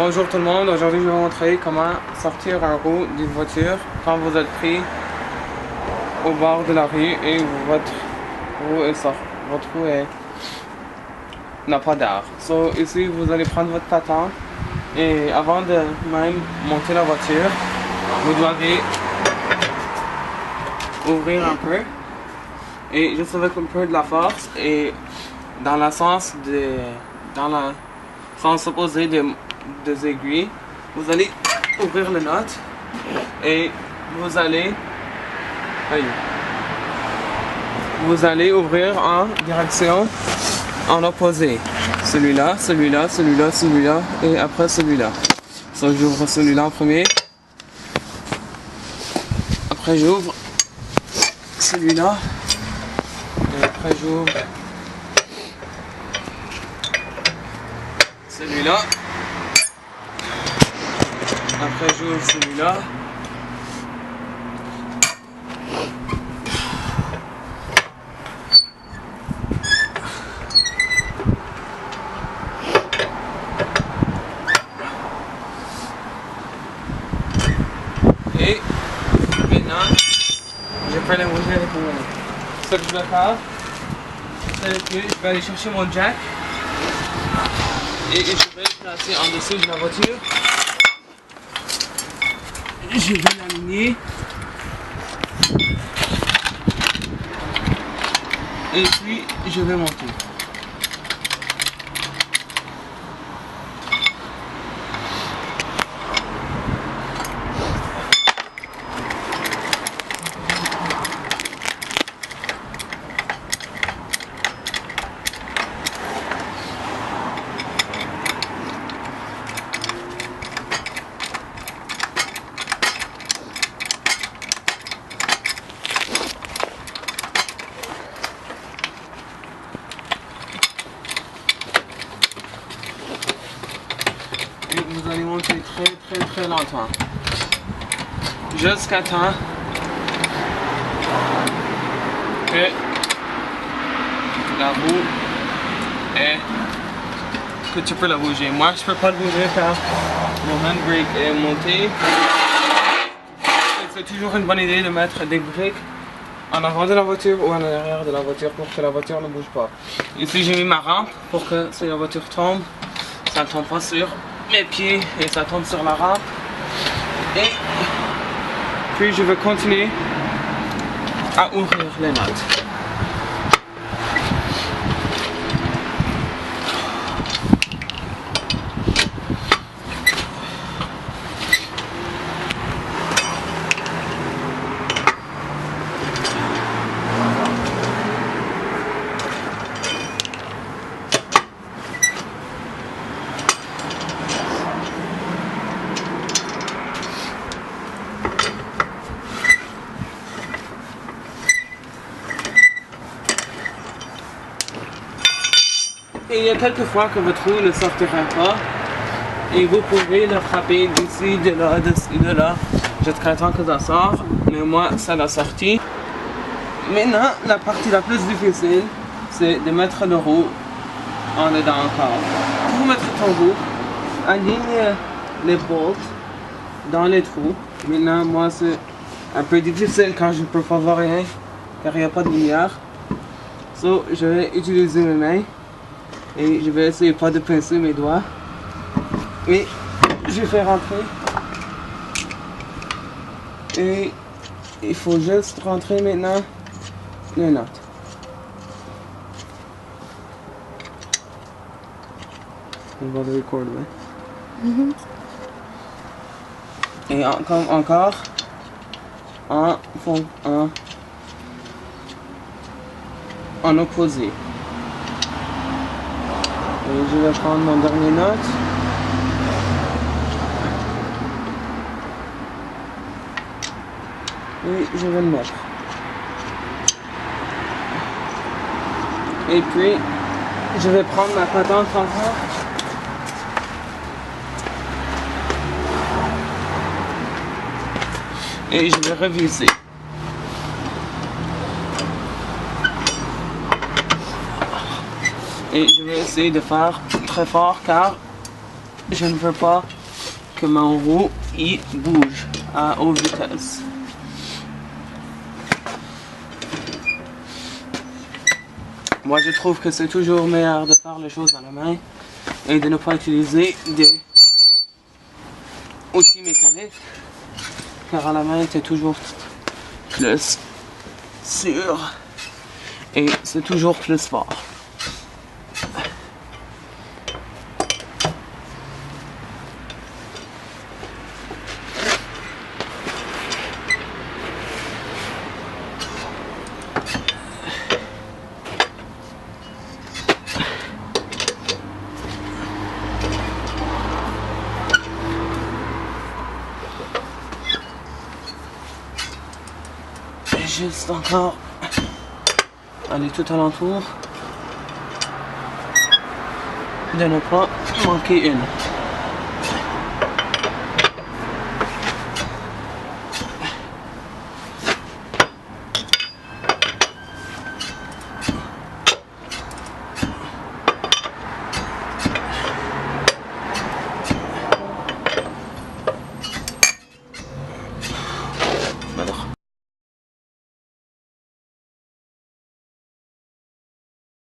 Bonjour tout le monde, aujourd'hui je vais vous montrer comment sortir un roue d'une voiture quand vous êtes pris au bord de la rue et votre roue n'a pas d'air. So, ici vous allez prendre votre patente et avant de même monter la voiture, vous devez ouvrir un peu et juste avec un peu de la force et dans le sens opposé des aiguilles, vous allez ouvrir le note et vous allez ouvrir en direction en opposé. Celui-là, celui-là, celui-là, celui-là et après celui-là. So, j'ouvre celui-là en premier. Après j'ouvre celui-là. Et après j'ouvre celui-là. Après j'ouvre celui-là. Et maintenant, je vais les manger avec moi. Ce que je vais faire, c'est que je vais aller chercher mon jack et je vais le placer en dessous de la voiture. Je vais l'aligner et puis je vais monter. Et vous allez monter très lentement jusqu'à temps que la roue que tu peux la bouger. Moi je peux pas le bouger car mon handbrake est monté. C'est toujours une bonne idée de mettre des briques en avant de la voiture ou en arrière de la voiture pour que la voiture ne bouge pas. Ici j'ai mis ma rampe pour que si la voiture tombe, ça ne tombe pas sur mes pieds et ça tombe sur la rampe. Et puis je vais continuer à ouvrir les notes. Et il y a quelques fois que votre roue ne sortira pas et vous pouvez le frapper d'ici, de là, de là, jusqu'à temps que ça sort. Mais moi, ça l'a sorti. Maintenant, la partie la plus difficile, c'est de mettre le roue en dedans encore. Pour mettre ton roue, aligne les bolts dans les trous. Maintenant, moi, c'est un peu difficile quand je ne peux pas voir rien, car il n'y a pas de lumière. So, je vais utiliser mes mains. Et je vais essayer pas de pincer mes doigts. Et je vais rentrer. Et il faut juste rentrer maintenant les notes. On va le recorder. Et encore en opposé. Et je vais prendre mon dernier note. Et je vais le mettre. Et puis, je vais prendre ma patente encore. Et je vais revisser. Et je vais essayer de faire très fort car je ne veux pas que mon roue il bouge à haute vitesse. Moi je trouve que c'est toujours meilleur de faire les choses à la main et de ne pas utiliser des outils mécaniques, car à la main c'est toujours plus sûr et c'est toujours plus fort. Juste encore aller tout alentour de ne pas manquer une.